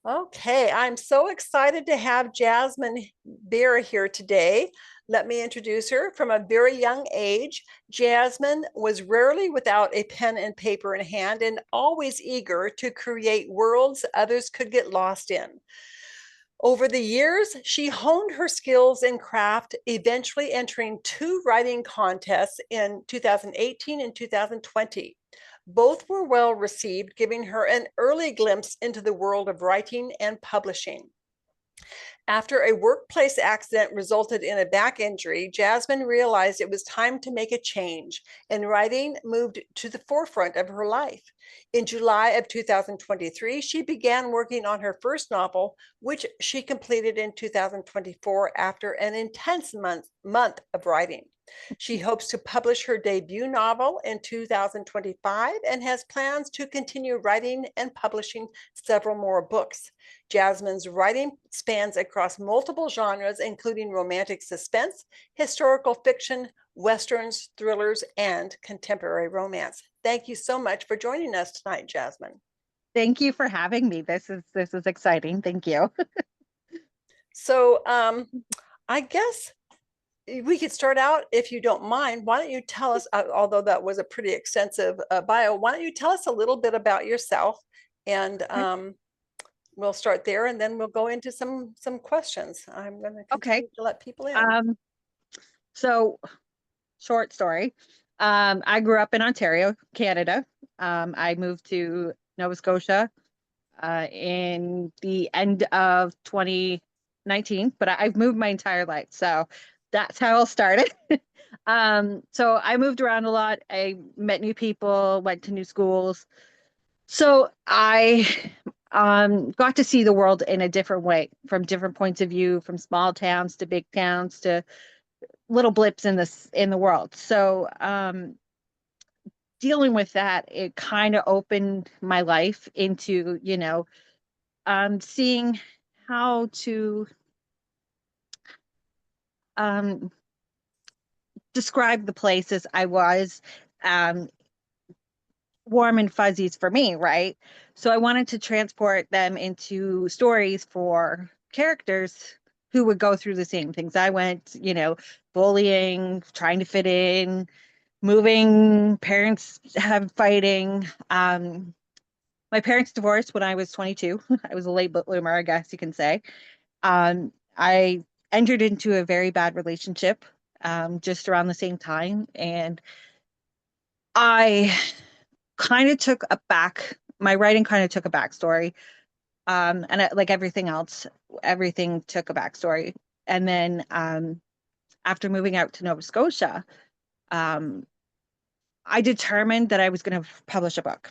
Okay, I'm so excited to have Jasmine Baer here today. Let me introduce her. From a very young age, Jasmine was rarely without a pen and paper in hand and always eager to create worlds others could get lost in. Over the years, she honed her skills in craft, eventually entering two writing contests in 2018 and 2020. Both were well received, giving her an early glimpse into the world of writing and publishing. After a workplace accident resulted in a back injury, Jasmine realized it was time to make a change, and writing moved to the forefront of her life. In July of 2023, she began working on her first novel, which she completed in 2024 after an intense month of writing. She hopes to publish her debut novel in 2025 and has plans to continue writing and publishing several more books. Jasmine's writing spans across multiple genres, including romantic suspense, historical fiction, westerns, thrillers, and contemporary romance. Thank you so much for joining us tonight, Jasmine. Thank you for having me. This is exciting. Thank you. So, I guess we could start out, if you don't mind. Why don't you tell us, although that was a pretty extensive bio, why don't you tell us a little bit about yourself, and we'll start there, and then we'll go into some questions. I'm going to Okay. continue to let people in. Um, so short story. I grew up in Ontario, Canada. I moved to Nova Scotia in the end of 2019, but I've moved my entire life. So that's how I'll start it. So I moved around a lot. I met new people, went to new schools. So I got to see the world in a different way, from different points of view, from small towns to big towns to little blips in the world. So dealing with that, it kind of opened my life into, seeing how to um, describe the places I was. Um, Warm and fuzzies for me, right? So I wanted to transport them into stories for characters who would go through the same things I went, bullying, trying to fit in, moving, parents have fighting. My parents divorced when I was 22. I was a late bloomer, I guess you can say. I entered into a very bad relationship just around the same time, and I kind of took a back. My writing kind of took a backstory, and like everything else, everything took a backstory. And then after moving out to Nova Scotia, um, I determined that I was going to publish a book.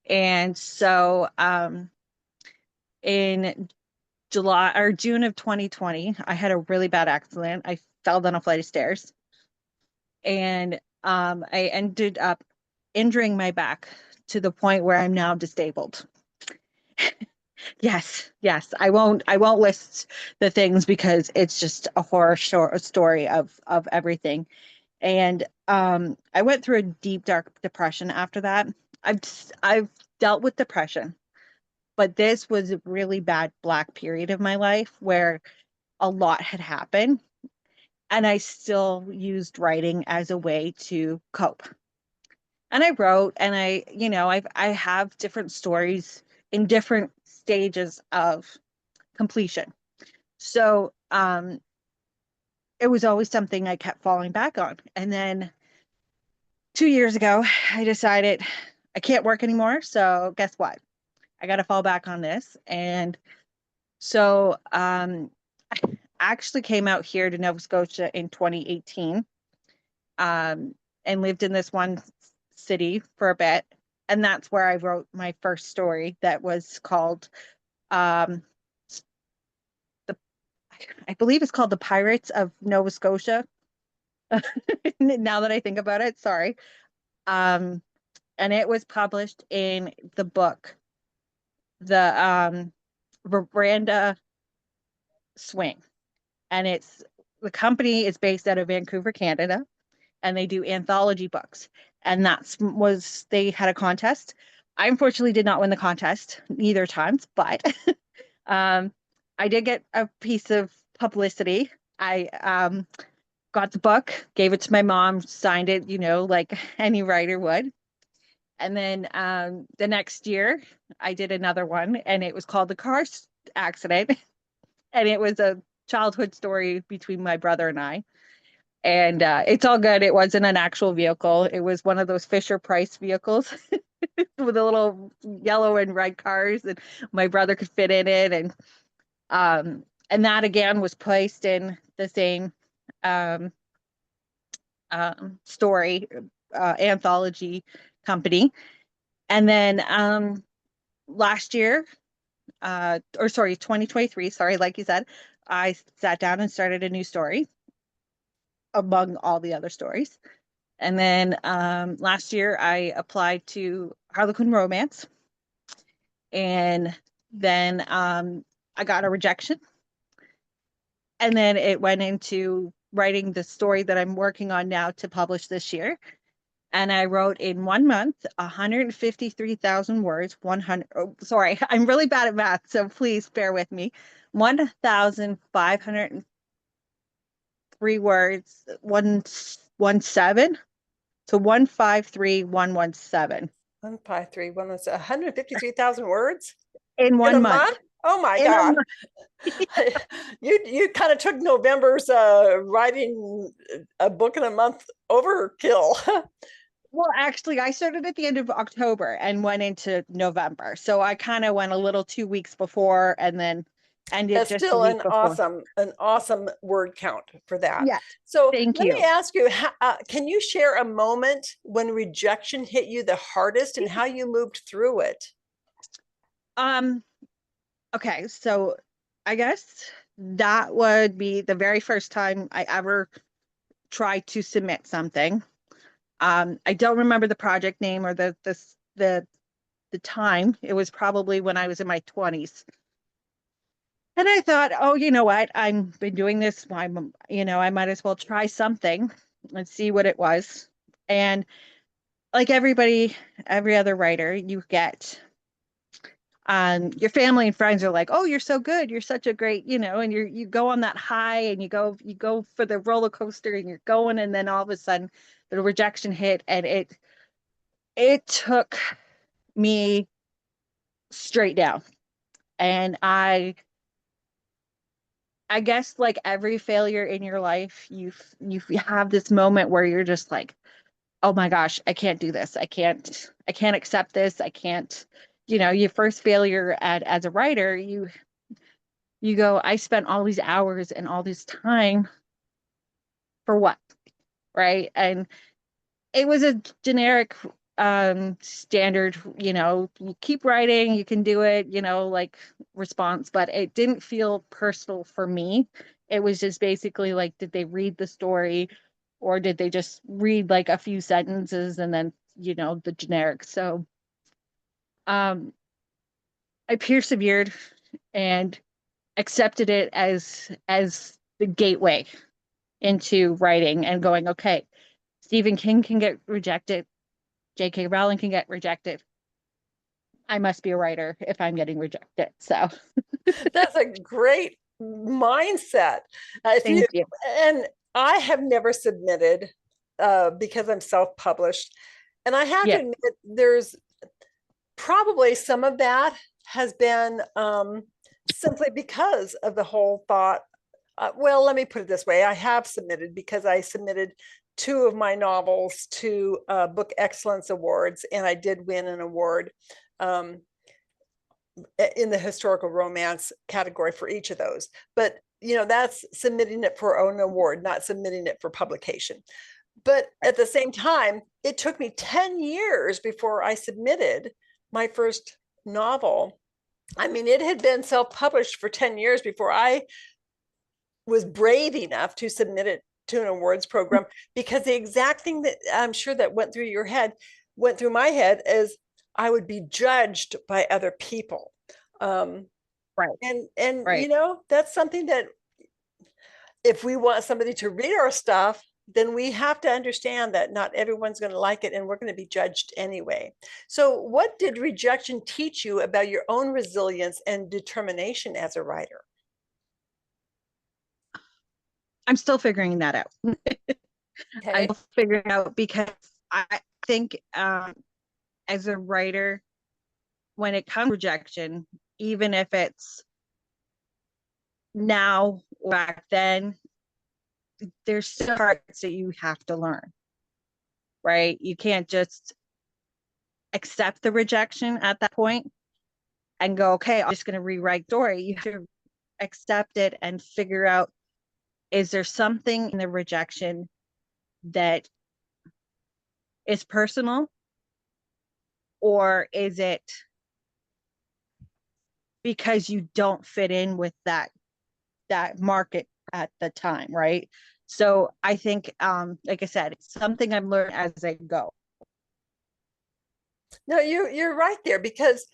And so in July or June of 2020, I had a really bad accident. I fell down a flight of stairs, and I ended up injuring my back to the point where I'm now disabled. Yes, yes. I won't list the things because it's just a horror short story of everything. And I went through a deep dark depression after that. I've dealt with depression, but this was a really bad black period of my life where a lot had happened, and I still used writing as a way to cope. And I wrote, and I have different stories in different stages of completion. So it was always something I kept falling back on. And then 2 years ago, I decided I can't work anymore. So guess what? I got to fall back on this. And so I actually came out here to Nova Scotia in 2018, and lived in this one city for a bit. And that's where I wrote my first story that was called um, the I believe it's called The Pirates of Nova Scotia. Now that I think about it, sorry. Um, and it was published in the book, the Veranda Swing. And the company is based out of Vancouver, Canada, and they do anthology books. And they had a contest. I unfortunately did not win the contest either times, but um, I did get a piece of publicity. I got the book, gave it to my mom, signed it, like any writer would. And then the next year, I did another one, and it was called The Car Accident. And it was a childhood story between my brother and I. And it's all good. It wasn't an actual vehicle. It was one of those Fisher Price vehicles with the little yellow and red cars, and my brother could fit in it. And that again was placed in the same um, story anthology company. And then last year, or sorry, 2023, sorry, like you said, I sat down and started a new story among all the other stories. And then last year, I applied to Harlequin Romance. And then I got a rejection. And then it went into writing the story that I'm working on now to publish this year. And I wrote in 1 month 153,000 words. 100. Oh, sorry, I'm really bad at math, so please bear with me. 1,503 words. 117. So 153,117 153, 153,000 words in in a 1 month. month. Oh my In a gosh. month. You kind of took November's writing a book in a month overkill. Well, actually, I started at the end of October and went into November. So I kind of went a little 2 weeks before and then ended That's just a still week before. an awesome word count for that. Yes, So thank let me you. ask you, can you share a moment when rejection hit you the hardest and how you moved through it? Um, okay, so I guess that would be the very first time I ever tried to submit something. I don't remember the project name or the time. It was probably when I was in my 20s. And I thought, oh, you know what? I've been doing this. I might as well try something and see what it was. And like everybody, every other writer, you get your family and friends are like, oh, you're so good. You're such a great, and you go on that high and you go for the roller coaster and you're going, and then all of a sudden the rejection hit and it took me straight down. And I guess like every failure in your life, you have this moment where you're just like, oh my gosh, I can't do this. I can't accept this. I can't, your first failure as a writer, you go, I spent all these hours and all this time for what? Right. And it was a generic standard, you keep writing, you can do it, like response, but it didn't feel personal for me. It was just basically like, did they read the story or did they just read like a few sentences and then, the generic. So um I persevered and accepted it as the gateway into writing and going, okay, Stephen King can get rejected, J.K. Rowling can get rejected. I must be a writer if I'm getting rejected. So That's a great mindset. If you thank you. and I have never submitted because I'm self-published, and I have to Yeah. admit, there's probably some of that has been simply because of the whole thought. Well, let me put it this way: I have submitted because I submitted two of my novels to Book Excellence Awards, and I did win an award. Um, in the historical romance category for each of those. But that's submitting it for an award, not submitting it for publication. But at the same time, it took me 10 years before I submitted my first novel. I mean, it had been self-published for 10 years before I was brave enough to submit it to an awards program, because the exact thing that I'm sure that went through my head is I would be judged by other people. Um, Right. and Right. that's something that if we want somebody to read our stuff, then we have to understand that not everyone's going to like it and we're going to be judged anyway. So, what did rejection teach you about your own resilience and determination as a writer? I'm still figuring that out. I'm Okay. figuring out because I think as a writer, when it comes to rejection, even if it's now or back then, there's still parts that you have to learn, right? You can't just accept the rejection at that point and go, okay, I'm just going to rewrite the story. You have to accept it and figure out, is there something in the rejection that is personal, or is it because you don't fit in with that market at the time, right? So I think, like I said, it's something I'm learning as I go. No, you're right there because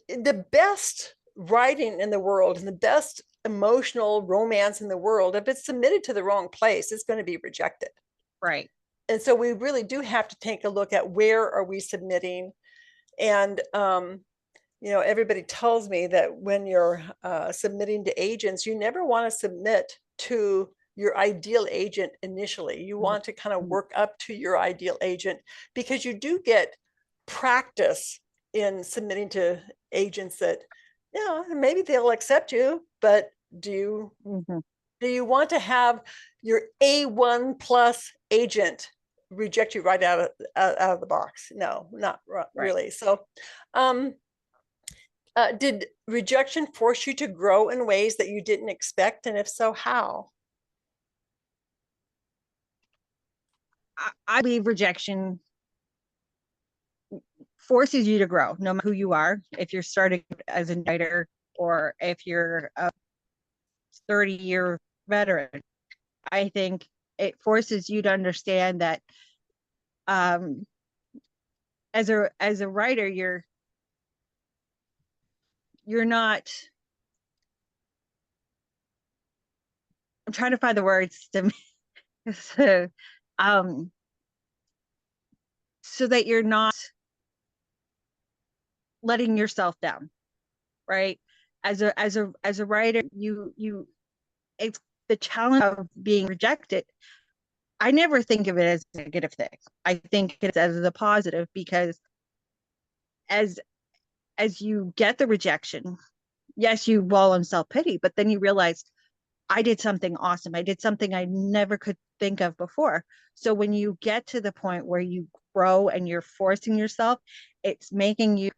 the best writing in the world and the best emotional romance in the world, if it's submitted to the wrong place, it's going to be rejected. Right. And so we really do have to take a look at where are we submitting. And everybody tells me that when you're submitting to agents, you never want to submit to your ideal agent initially. You want to kind of work up to your ideal agent because you do get practice in submitting to agents that, yeah, maybe they'll accept you, but do you Mm-hmm. do you want to have your A1 plus agent reject you right out of the box? No, not Right. really. So, um, did rejection force you to grow in ways that you didn't expect? And if so, how? I believe rejection forces you to grow, no matter who you are. If you're starting as a writer or if you're a 30-year veteran, I think it forces you to understand that um, as a writer, you're not. I'm trying to find the words to so, um, so that you're not letting yourself down, right? As a writer, you it's the challenge of being rejected. I never think of it as a negative thing. I think it's as a positive because as as you get the rejection, yes, you wallow in self-pity, but then you realize I did something awesome. I did something I never could think of before. So when you get to the point where you grow and you're forcing yourself, it's making you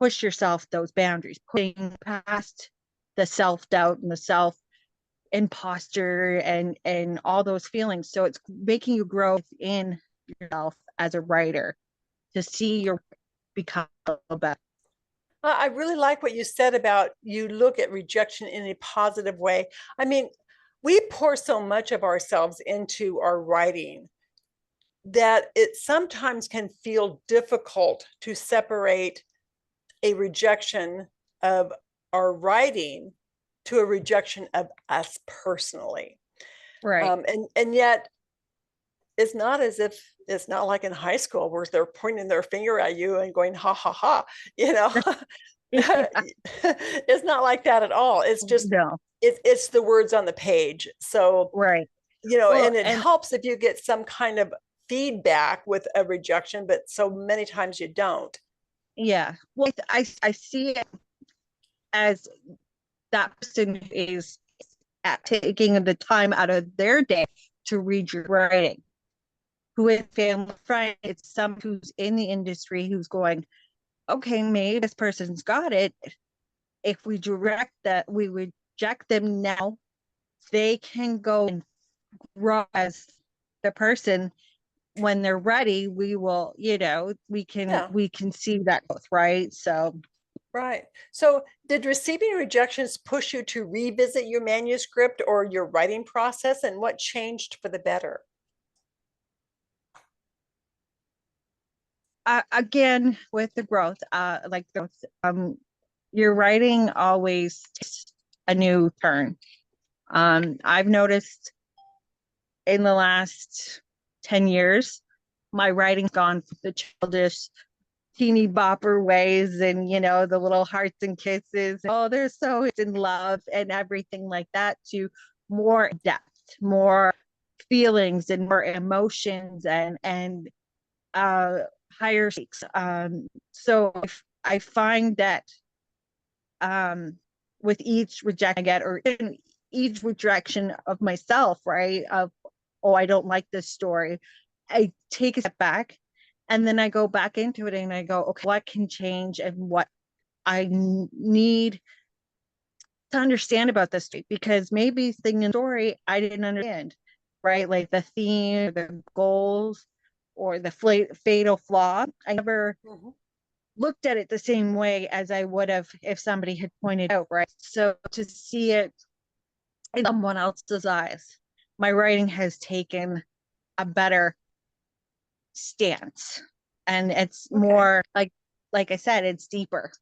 push yourself those boundaries, putting past the self-doubt and the self imposter and all those feelings. So it's making you grow in yourself as a writer to see your become better. I really like what you said about you look at rejection in a positive way. I mean, we pour so much of ourselves into our writing that it sometimes can feel difficult to separate a rejection of our writing to a rejection of us personally. Right. And yet it's not as if it's not like in high school where they're pointing their finger at you and going ha ha ha, you know. Yeah. It's not like that at all. It's just No. it's the words on the page. So, Right. Well, and it and helps if you get some kind of feedback with a rejection, but so many times you don't. yeah. Well, I see it as that person is taking the time out of their day to read your writing. Who is family friend? It's someone who's in the industry who's going, okay, maybe this person's got it. If we direct that, we reject them now, they can go and grow as the person. When they're ready, we will, we can Yeah, we can see that growth, right? So right. So, did receiving rejections push you to revisit your manuscript or your writing process, and what changed for the better? again, with the growth, like growth, your writing always takes a new turn. I've noticed in the last 10 years, my writing's gone from the childish teeny bopper ways and, the little hearts and kisses. Oh, they're so in love and everything like that to more depth, more feelings and more emotions and uh, higher stakes. So I find that with each rejection I get, or in each rejection of myself, right? Of, oh, I don't like this story. I take a step back and then I go back into it and I go, okay, what can change and what I need to understand about this story? Because maybe thing in the story I didn't understand, right? Like the theme, the goals, or the fatal flaw. I never Mhm. looked at it the same way as I would have if somebody had pointed out, right? So to see it in someone else's eyes, my writing has taken a better stance. And it's Okay. more like I said, it's deeper.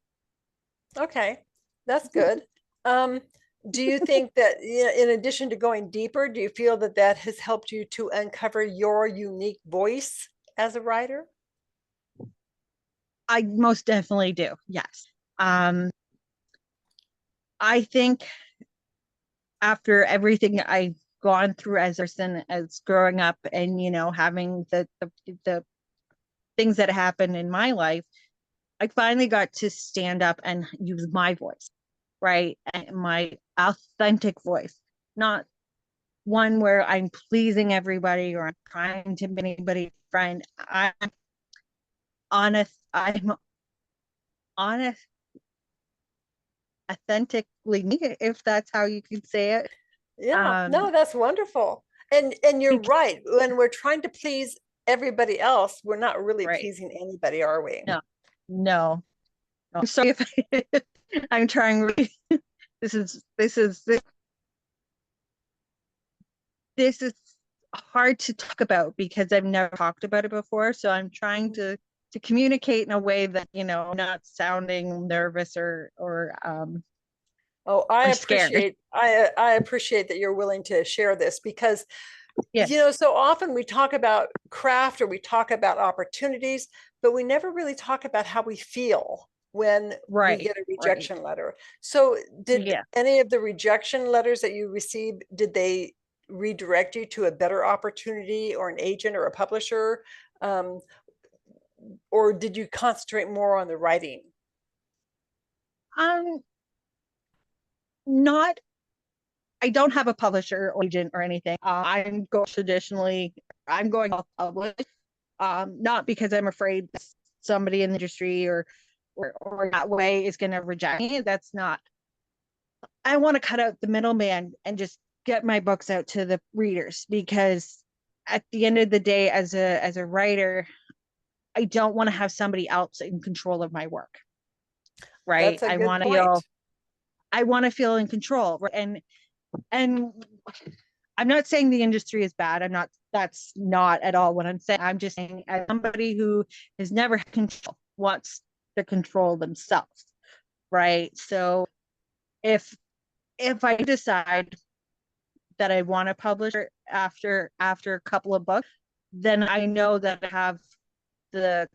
Okay. That's good. Um, do you think that in addition to going deeper, do you feel that that has helped you to uncover your unique voice as a writer? I most definitely do. Yes. Um, I think after everything I've gone through as a person, as growing up and, having the things that happened in my life, I finally got to stand up and use my voice, right? And my authentic voice, not one where I'm pleasing everybody or I'm trying to make anybody friend. I'm honest, authentically me, if that's how you can say it. Yeah, Um, no, that's wonderful. And you're right. When we're trying to please everybody else, we're not really right. pleasing anybody, are we? No, no, no. I'm sorry if I'm trying really, this is hard to talk about because I've never talked about it before. So I'm trying Mhm. to communicate in a way that, not sounding nervous Oh, or scared. I appreciate that you're willing to share this because Yes. so often we talk about craft or we talk about opportunities, but we never really talk about how we feel when we Right. get a Right. rejection letter. So, did Yeah. any of the rejection letters that you received, did they redirect you to a better opportunity or an agent or a publisher? Um, or did you concentrate more on the writing? Um, not I don't have a publisher or agent or anything. I'm going off publish. Not because I'm afraid somebody in the industry or that way is going to reject me. That's not. I want to cut out the middleman and just get my books out to the readers because at the end of the day, as a writer, I don't want to have somebody else in control of my work. Right. That's a good point. I want to feel in control. Right? And I'm not saying the industry is bad. That's not at all what I'm saying. I'm just saying, as somebody who has never had control, wants to control themselves. Right. So if I decide that I want to publish after a couple of books, then I know that I have the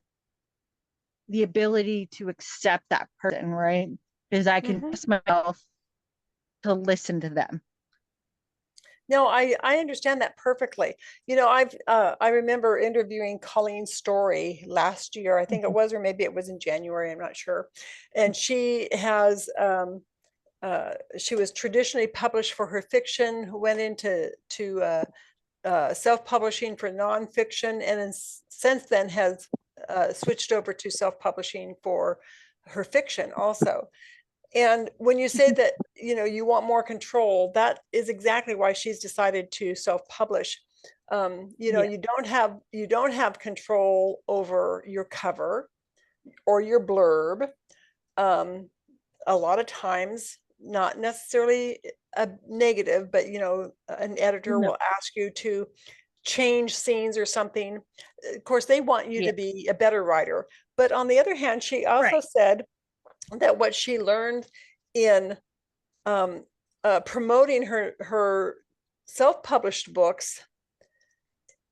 the ability to accept that person, right? Because I can Mhm. trust myself to listen to them. No, I understand that perfectly. I remember interviewing Colleen Story last year, I think it was, or maybe it was in January, I'm not sure. And she was traditionally published for her fiction, who went into self-publishing for nonfiction, and since then has switched over to self-publishing for her fiction also. And when you say that, you want more control, that is exactly why she's decided to self-publish. Yeah. You don't have control over your cover or your blurb. Um, a lot of times, not necessarily a negative, but an editor No. will ask you to change scenes or something. Of course, they want you Yeah. to be a better writer. But on the other hand, she Right. also said that what she learned in um, promoting her self-published books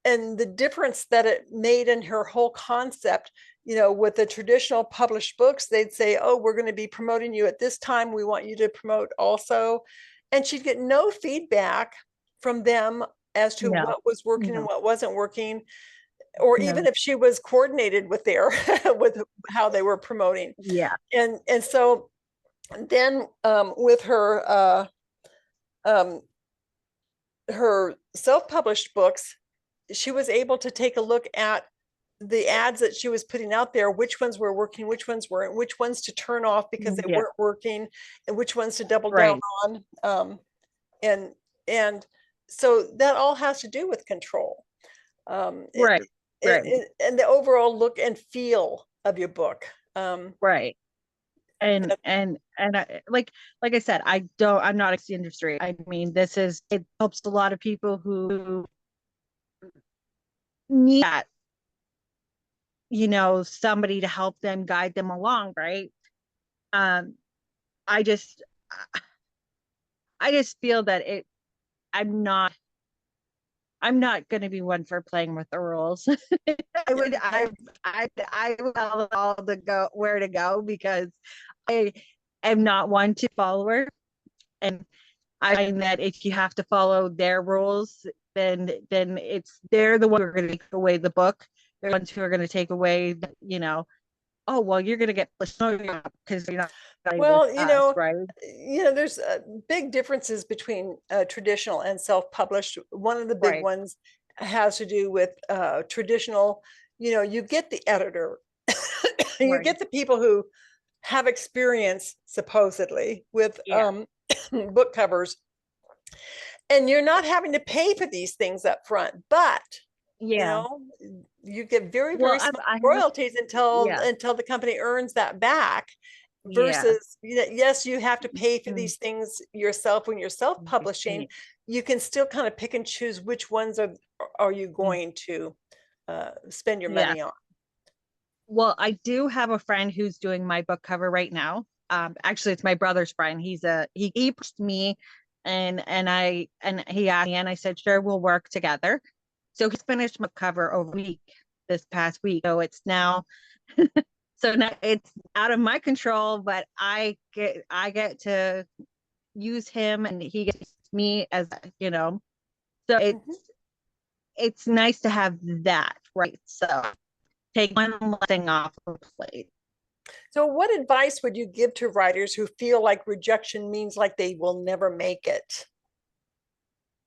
and the difference that it made in her whole concept. With the traditional published books, they'd say, oh, we're going to be promoting you at this time, we want you to promote also, and she'd get no feedback from them as to No, what was working and no, what wasn't working, or even no. if she was coordinated with their with how they were promoting. Yeah, And so then, with um, her self-published books, she was able to take a look at the ads that she was putting out there, which ones were working, which ones weren't, which ones to turn off because they yeah, weren't working, and which ones to double down right, on. And and so that all has to do with control. Um, it, right, right, and the overall look and feel of your book. Um, right. And that, like I said, I'm not in the industry. I mean, it helps a lot of people who need that, somebody to help them guide them along, right? Um, I just I just feel that I'm not I'm not going to be one for playing with the rules. I would I would tell all to go where to go because I am not one to follower, and I find that if you have to follow their rules, then they're the ones who are going to take away the book. They're the ones who are going to take away, oh well, you're going to get pushed because you're not with well, us, right? there's big differences between traditional and self-published. One of the big Right, ones has to do with traditional. You get the editor, you right, get the people who have experience supposedly with yeah, book covers, and you're not having to pay for these things up front, but you yeah. know you get very, Well, very small I have, royalties until yeah, the company earns that back, yeah. versus, yes, you have to pay for Mm, these things yourself. When you're self-publishing, mm, you can still kind of pick and choose which ones are you mm. going to spend your Yeah. money on. Well, I do have a friend who's doing my book cover right now. Actually, it's my brother's friend. He pushed me, and he asked me, and I said, sure, we'll work together. So he's finished my cover over a week this past week. So now it's out of my control, but I get to use him, and he gets me as you know. So Mhm. it's nice to have that, right? So take one thing off the plate. So what advice would you give to writers who feel like rejection means like they will never make it?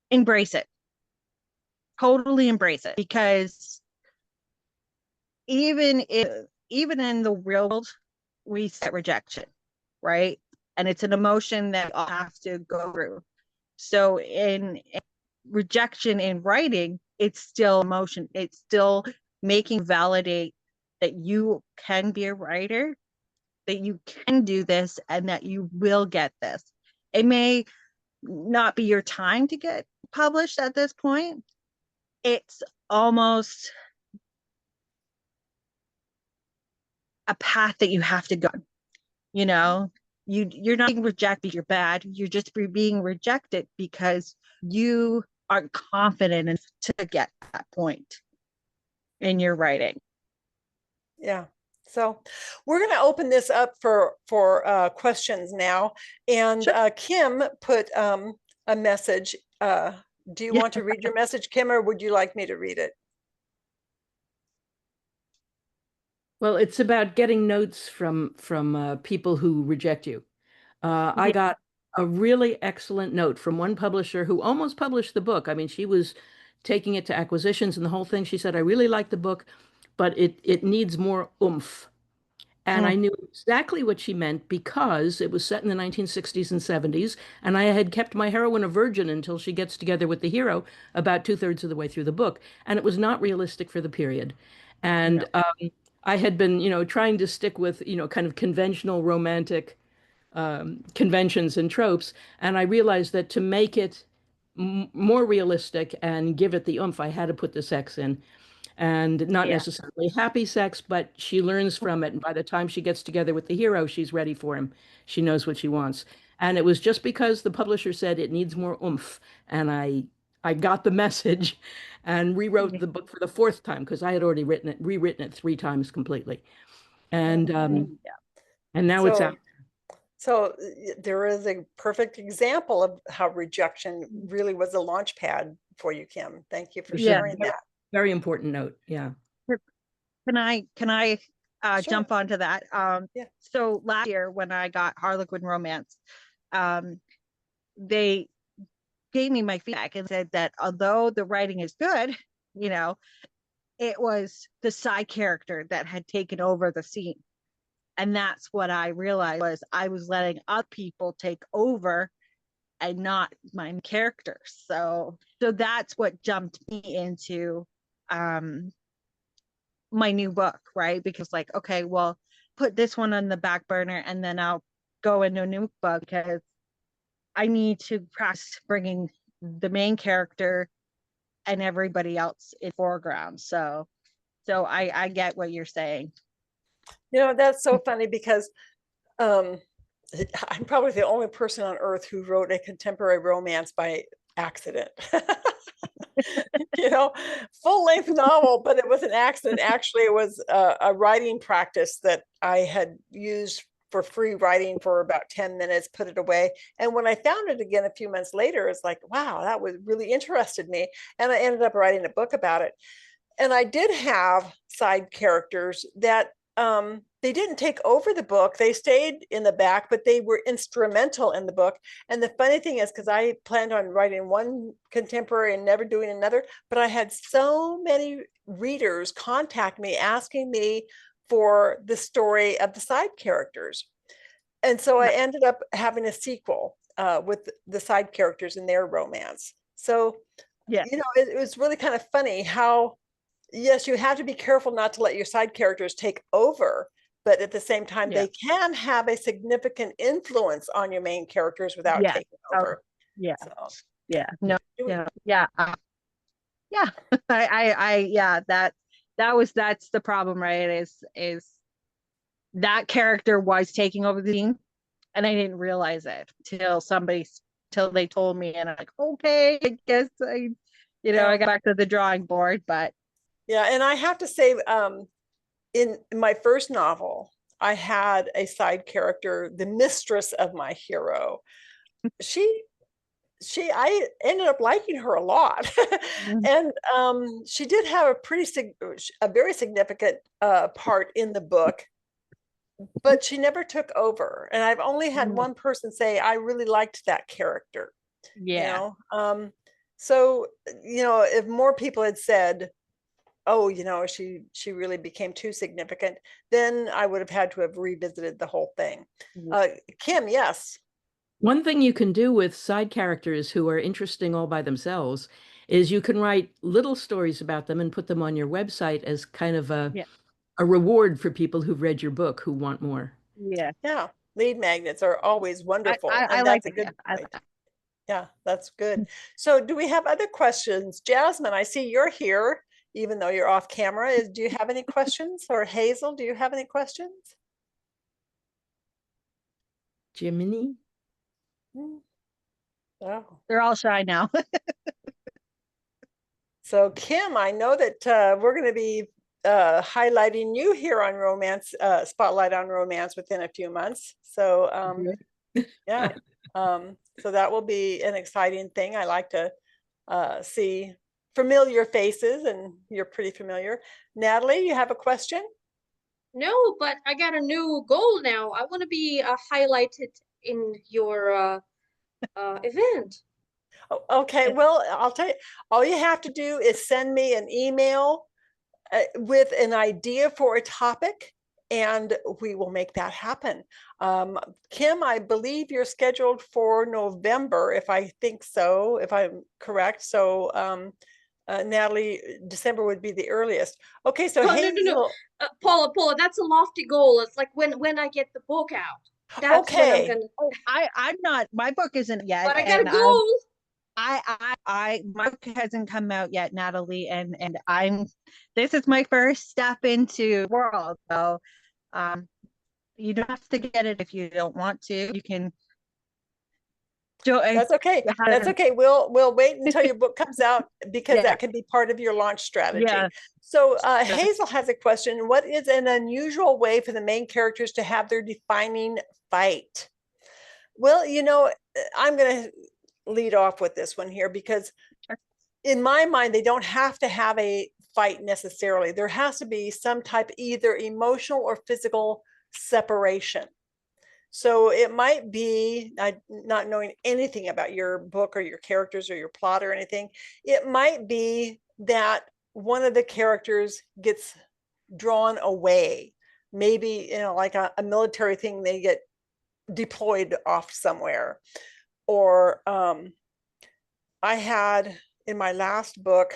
Embrace it. Totally embrace it because even in the real world, we get rejection, right? And it's an emotion that we all have to go through. So in rejection in writing, it's still emotion. It's still making validate that you can be a writer, that you can do this, and that you will get this. It may not be your time to get published at this point. It's almost a path that you have to go. You know, you're not being rejected. You're bad. You're just being rejected because you aren't confident enough to get that point in your writing. Yeah. So we're going to open this up for questions now. And Sure. Kim put a message. Do you Yeah. want to read your message, Kim, or would you like me to read it? Well, it's about getting notes from people who reject you. I Yeah. got a really excellent note from one publisher who almost published the book. I mean, she was taking it to acquisitions and the whole thing. She said, "I really like the book, but it needs more oomph." And Mm, I knew exactly what she meant because it was set in the 1960s and 70s, and I had kept my heroine a virgin until she gets together with the hero about two-thirds of the way through the book, and it was not realistic for the period. no. And I had been, trying to stick with, kind of conventional romantic conventions and tropes, and I realized that to make it more realistic and give it the oomph, I had to put the sex in and not Yeah. necessarily happy sex, but she learns from it. And by the time she gets together with the hero, she's ready for him. She knows what she wants. And it was just because the publisher said it needs more oomph. And I got the message and rewrote the book for the fourth time because I had already rewritten it 3 times completely. And and now it's out. So there is a perfect example of how rejection really was a launch pad for you, Kim. Thank you for sharing that. Very important note. Yeah. Can I Sure. jump onto that? Yeah. So last year when I got Harlequin Romance, they gave me my feedback and said that although the writing is good, you know, it was the side character that had taken over the scene. And that's what I realized was I was letting other people take over and not my characters. So that's what jumped me into my new book, right? Because like, okay, well, put this one on the back burner and then I'll go into a new book because I need to practice bringing the main character and everybody else in foreground. So I get what you're saying. That's so funny because I'm probably the only person on earth who wrote a contemporary romance by accident. Full length novel, but it was an accident. Actually, it was a writing practice that I had used for free writing for about 10 minutes, put it away. And when I found it again a few months later, it's like, wow, that was really interested me. And I ended up writing a book about it. And I did have side characters that they didn't take over the book. They stayed in the back, but they were instrumental in the book. And the funny thing is, because I planned on writing one contemporary and never doing another, but I had so many readers contact me asking me for the story of the side characters. And so I ended up having a sequel with the side characters in their romance. So, it was really kind of funny how, yes, you have to be careful not to let your side characters take over, but at the same time, they can have a significant influence on your main characters without taking over. That's the problem, right? Is that character was taking over the scene and I didn't realize it till they told me, and I'm like, okay, I guess I got back to the drawing board. But and I have to say, in my first novel, I had a side character, the mistress of my hero. I ended up liking her a lot. And she did have a very significant part in the book, but she never took over. And I've only had one person say, I really liked that character. So, if more people had said, oh, she really became too significant, then I would have had to have revisited the whole thing. Kim, yes. One thing you can do with side characters who are interesting all by themselves is you can write little stories about them and put them on your website as kind of a reward for people who've read your book who want more. Yeah. Lead magnets are always wonderful. I like it. Yeah, that's good. So do we have other questions? Jasmine, I see you're here, even though you're off camera. Do you have any questions? Or Hazel, do you have any questions? Jiminy? Oh. They're all shy now. So Kim, I know that we're going to be highlighting you here on Romance, Spotlight on Romance within a few months. So so that will be an exciting thing. I like to see familiar faces, and you're pretty familiar. Natalie, you have a question? No, but I got a new goal now. I want to be highlighted in your event. Okay, well, I'll tell you, all you have to do is send me an email with an idea for a topic, and we will make that happen. Kim, I believe you're scheduled for November, if I think so, if I'm correct. So Natalie, December would be the earliest. Okay, so no. Paula, that's a lofty goal. It's like when I get the book out. That's when I'm gonna. I'm not. My book isn't yet. But I got a goal. My book hasn't come out yet, Natalie, and this is my first step into the world. So, you don't have to get it if you don't want to. You can That's okay. That's okay. We'll wait until your book comes out because Yeah. that can be part of your launch strategy. Yeah. So Hazel has a question. What is an unusual way for the main characters to have their defining fight? Well, I'm going to lead off with this one here because in my mind, they don't have to have a fight necessarily. There has to be some type, either emotional or physical separation. So it might be, not knowing anything about your book or your characters or your plot or anything, it might be that one of the characters gets drawn away. Maybe, like a military thing, they get deployed off somewhere. Or I had in my last book,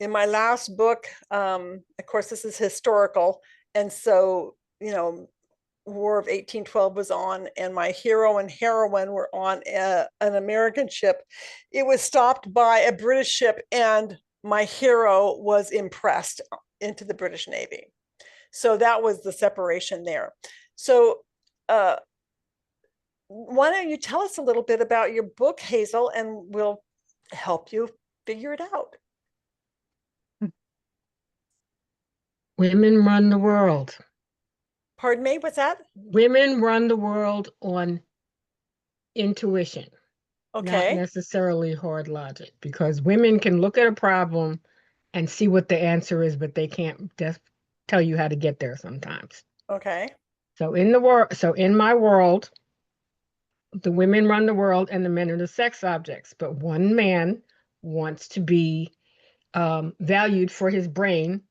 of course, this is historical. And so, War of 1812 was on, and my hero and heroine were on an American ship. It was stopped by a British ship, and my hero was impressed into the British Navy. So that was the separation there. So why don't you tell us a little bit about your book, Hazel, and we'll help you figure it out. Women run the world. Pardon me, what's that? Women run the world on intuition, not Okay. necessarily hard logic, because women can look at a problem and see what the answer is, but they can't just tell you how to get there sometimes. Okay. So in my world, the women run the world and the men are the sex objects, but one man wants to be valued for his brain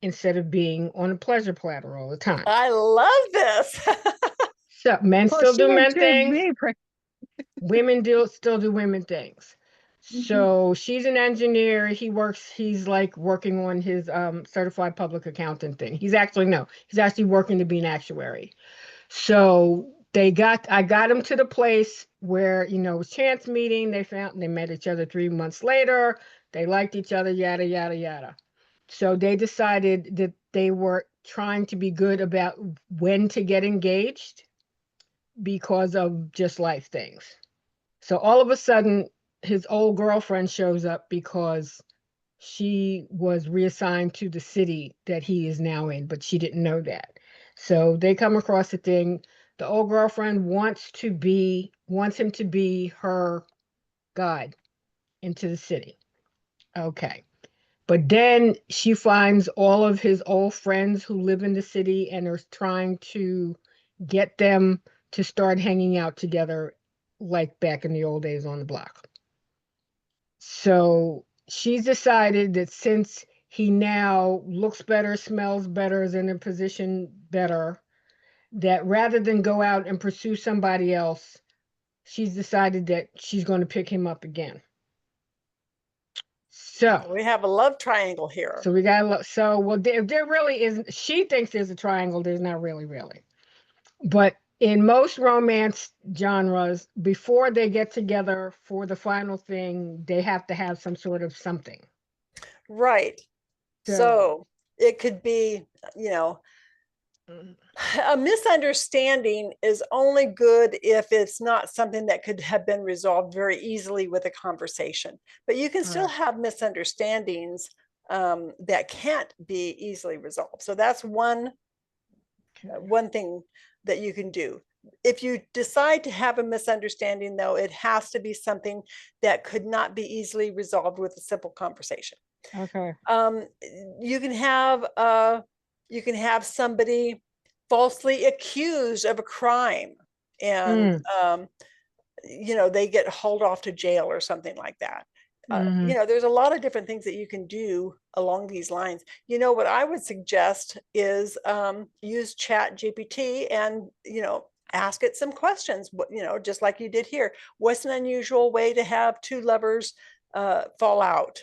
instead of being on a pleasure platter all the time. I love this. So men still do men things. Me. Women still do women things. So she's an engineer. He's like working on his certified public accountant thing. He's actually working to be an actuary. So I got him to the place where, it was chance meeting. They met each other 3 months later. They liked each other, yada, yada, yada. So they decided that they were trying to be good about when to get engaged because of just life things. So all of a sudden, his old girlfriend shows up because she was reassigned to the city that he is now in, but she didn't know that. So they come across the thing. The old girlfriend wants him to be her guide into the city. Okay. But then she finds all of his old friends who live in the city and are trying to get them to start hanging out together like back in the old days on the block. So she's decided that since he now looks better, smells better, is in a position better, that rather than go out and pursue somebody else, she's decided that she's going to pick him up again. So we have a love triangle here. So we got there really isn't. She thinks there's a triangle. There's not really. But in most romance genres, before they get together for the final thing, they have to have some sort of something. Right. So it could be, a misunderstanding is only good if it's not something that could have been resolved very easily with a conversation. But you can still have misunderstandings that can't be easily resolved. So that's one thing that you can do. If you decide to have a misunderstanding, though, it has to be something that could not be easily resolved with a simple conversation. Okay. You can have somebody falsely accused of a crime, and they get hauled off to jail or something like that. There's a lot of different things that you can do along these lines. What I would suggest is use Chat GPT and ask it some questions. Just like you did here. What's an unusual way to have two lovers fall out?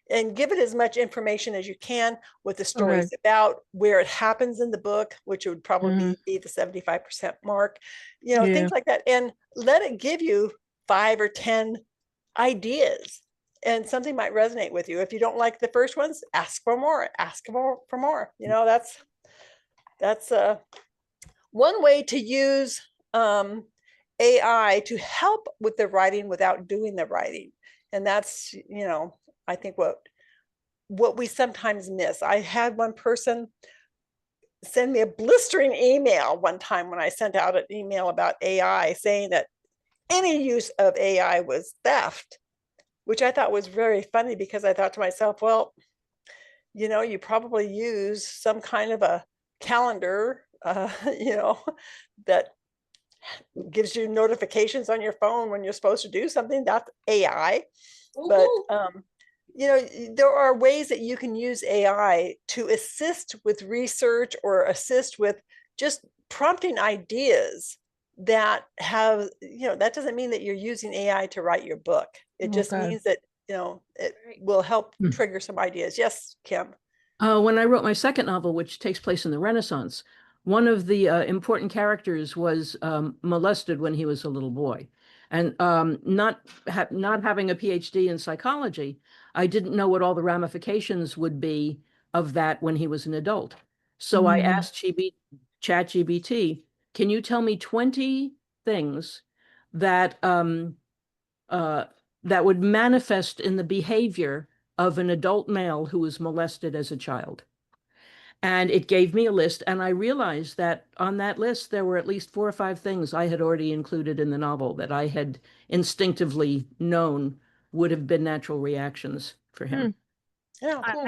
And give it as much information as you can, what the story is about, where it happens in the book, which would probably be the 75% mark, things like that. And let it give you 5 or 10 ideas, and something might resonate with you. If you don't like the first ones, ask for more, for more. That's one way to use AI to help with the writing without doing the writing. And that's, I think what we sometimes miss. I had one person send me a blistering email one time when I sent out an email about AI saying that any use of AI was theft, which I thought was very funny because I thought to myself, well, you probably use some kind of a calendar, that gives you notifications on your phone when you're supposed to do something. That's AI. But there are ways that you can use AI to assist with research or assist with just prompting ideas that have, that doesn't mean that you're using AI to write your book. It just means that, it will help trigger some ideas. Yes, Kim. When I wrote my second novel, which takes place in the Renaissance, one of the important characters was molested when he was a little boy. And not having a PhD in psychology, I didn't know what all the ramifications would be of that when he was an adult. So I asked ChatGPT, can you tell me 20 things that that would manifest in the behavior of an adult male who was molested as a child? And it gave me a list, and I realized that on that list, there were at least 4 or 5 things I had already included in the novel that I had instinctively known would have been natural reactions for him. Yeah, cool.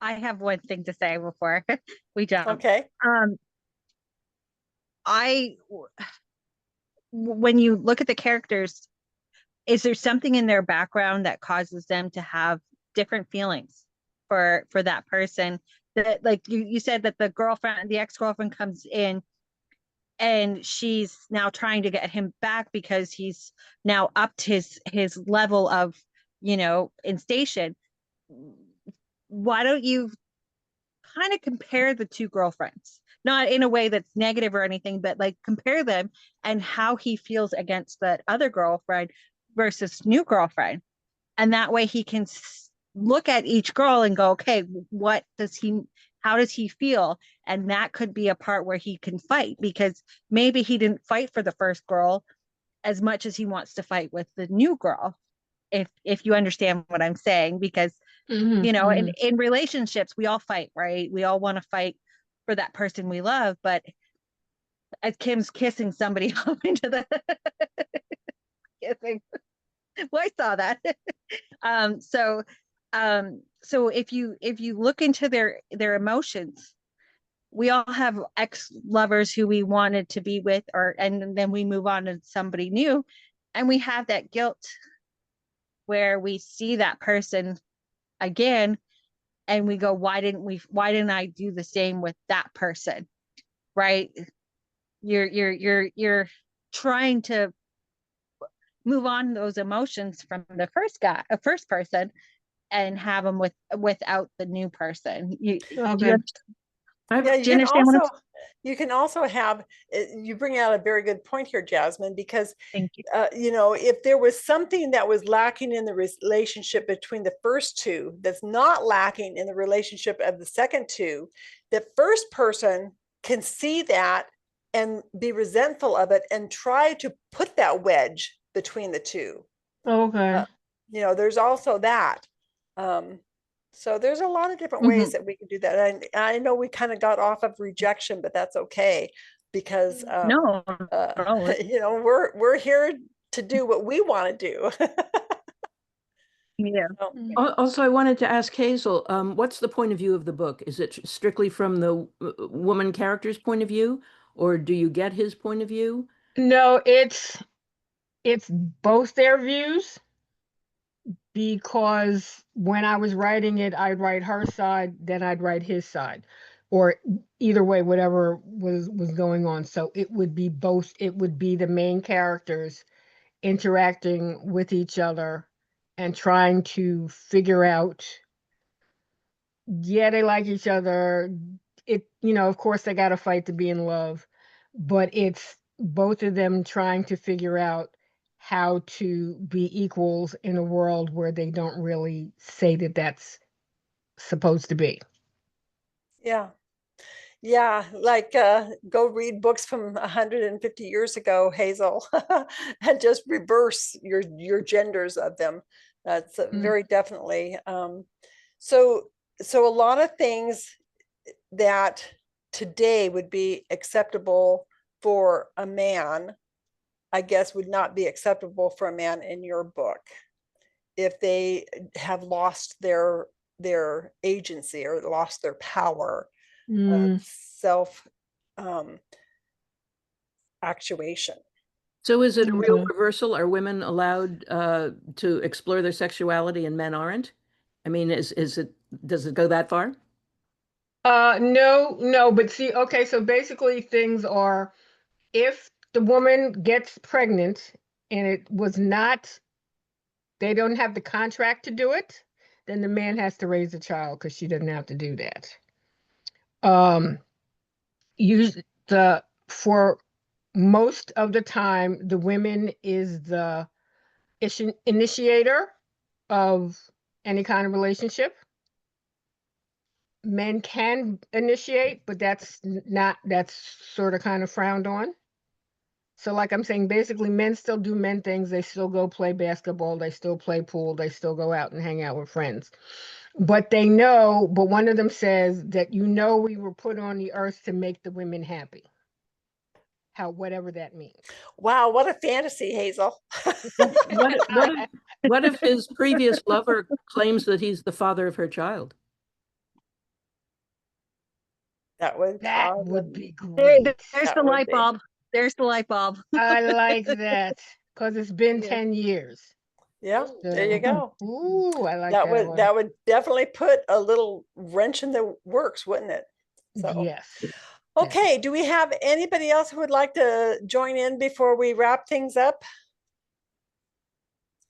I have one thing to say before we jump. Okay. When you look at the characters, is there something in their background that causes them to have different feelings for that person? That, like you said, that the ex-girlfriend comes in and she's now trying to get him back because he's now upped his level of, in station. Why don't you kind of compare the two girlfriends? Not in a way that's negative or anything, but like compare them and how he feels against that other girlfriend versus new girlfriend. And that way he can look at each girl and go, okay, how does he feel? And that could be a part where he can fight, because maybe he didn't fight for the first girl as much as he wants to fight with the new girl. If you understand what I'm saying, because in relationships, we all fight, right? We all want to fight for that person we love, but as Kim's kissing somebody off into the kissing, well, I saw that. So if you look into their emotions, we all have ex-lovers who we wanted to be with, and then we move on to somebody new, and we have that guilt where we see that person again and we go, why didn't I do the same with that person? Right? You're trying to move on those emotions from the first person, and have them without the new person. You can also have, you bring out a very good point here, Jasmine, because Thank you. If there was something that was lacking in the relationship between the first two that's not lacking in the relationship of the second two, the first person can see that and be resentful of it and try to put that wedge between the two. Okay. There's also that. So there's a lot of different ways that we can do that. And I know we kind of got off of rejection, but that's okay, because No. we're here to do what we want to do. Yeah. Also, I wanted to ask Hazel, what's the point of view of the book? Is it strictly from the woman character's point of view, or do you get his point of view? No, it's both their views, because when I was writing it, I'd write her side, then I'd write his side, or either way, whatever was going on. So it would be both. It would be the main characters interacting with each other and trying to figure out, yeah, they like each other. Of course they got to fight to be in love, but it's both of them trying to figure out how to be equals in a world where they don't really say that that's supposed to be. Yeah. Yeah, like go read books from 150 years ago, Hazel, and just reverse your genders of them. That's very definitely. So so a lot of things that today would be acceptable for a man, I guess, would not be acceptable for a man in your book if they have lost their agency or lost their power of self actuation. So is it a real Okay. reversal? Are women allowed to explore their sexuality and men aren't? I mean, is it, does it go that far? No, but see, okay, so basically things are, if the woman gets pregnant and it was not, they don't have the contract to do it, then the man has to raise the child because she doesn't have to do that. Use the For most of the time, the women is the initiator of any kind of relationship. Men can initiate, but that's sort of kind of frowned on. So like I'm saying, basically men still do men things. They still go play basketball, they still play pool, they still go out and hang out with friends. But one of them says that, we were put on the earth to make the women happy. Whatever that means. Wow, what a fantasy, Hazel. What if his previous lover claims that he's the father of her child? That would That cause would be There- great. there's that the would light be. bulb. There's the light bulb. I like that because it's been Yeah. 10 years. Yeah, there you go. Ooh, I like That that would one. that would definitely put a little wrench in the works, wouldn't it? So Yes. okay, do we have anybody else who would like to join in before we wrap things up?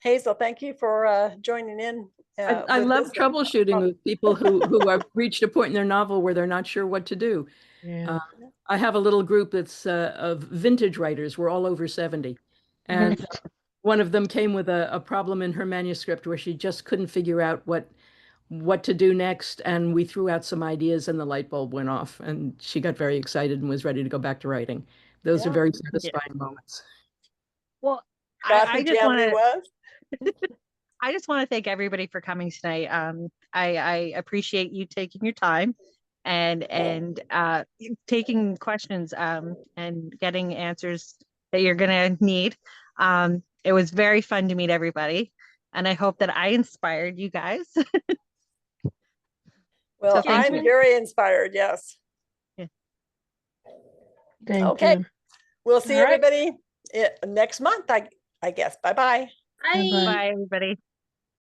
Hazel, thank you for joining in. I With love this. troubleshooting with people who have reached a point in their novel where they're not sure what to do. Yeah. I have a little group that's of vintage writers. We're all over 70. And one of them came with a problem in her manuscript where she just couldn't figure out what to do next. And we threw out some ideas and the light bulb went off. And she got very excited and was ready to go back to writing. Those are Yeah. very Yeah. satisfying moments. Well, Not I who just want Jamie to was. I just want to thank everybody for coming tonight. I appreciate you taking your time and taking questions and getting answers that you're gonna need. It was very fun to meet everybody, and I hope that I inspired you guys. Well, So thank I'm you. very inspired. Yes. Yeah. Thank Okay. you. We'll see All right. everybody next month, I guess. Bye-bye. I Bye-bye. Bye, everybody.